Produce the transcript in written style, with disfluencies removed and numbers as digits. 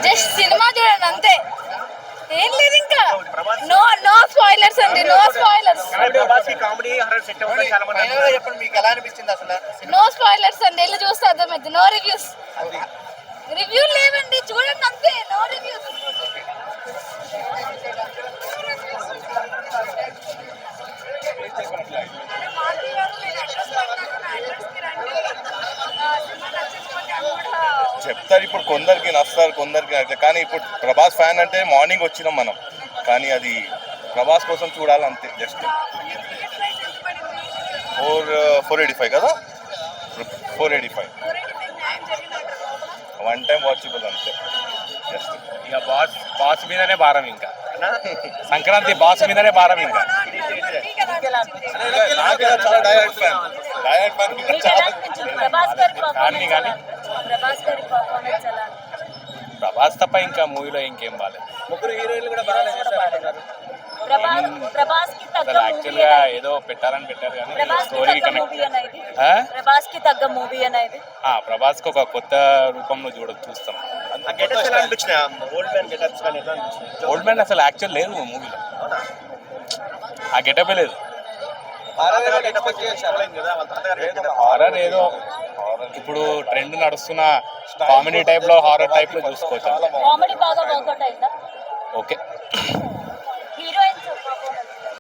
Just cinema చూడండి అంతే, ఏం లేదు ఇంకా. నో నో స్పాయిలర్స్ అండి, నో స్పాయిలర్స్. నో స్పాయిలర్స్ అండి, వెళ్ళి చూస్తే అర్థమైంది. నో రివ్యూస్, రివ్యూ లేవండి, చూడండి అంతే, నో రివ్యూస్. చెప్తారు ఇప్పుడు, కొందరికి నస్తారు, కొందరికి నచ్చ. కానీ ఇప్పుడు ప్రభాస్ ఫ్యాన్ అంటే మార్నింగ్ వచ్చినాం మనం, కానీ అది ప్రభాస్ కోసం చూడాలి అంతే. జస్ట్ 485 కదా, 485 వన్ టైం వాచబుల్ అంతే. జస్ట్ ఇక బాస్ మీదనే భారం, ఇంకా సంక్రాంతి బాస్ మీదనే భారం ఇంకా. చాలా డైరెక్ట్ ఫ్యాన్ కానీ ప్రభాస్ తప్ప ఇంకా మూవీలో ఇంకేం బాలేదు. ముగ్గురు హీరోయిన్లు కూడా బాగా చేశారు. అసలు యాక్చువల్ గా ఏదో పెట్టాలని పెట్టారు కానీ స్టోరీకి కనెక్ట్. ప్రభాస్ కి ఒక కొత్త రూపంలో చూస్తాం. ఓల్డ్ మ్యాన్ అసలు యాక్చువల్ లేదు మూవీలో, ఆ గెటపే లేదు. హారర్ ఏదో ఇప్పుడు ట్రెండ్ నడుస్తున్న కామెడీ టైప్ లో, హారర్ టైప్ లో చూసుకోవచ్చు. కామెడీ బాగా వర్కౌట్ అయిందా? ఓకే.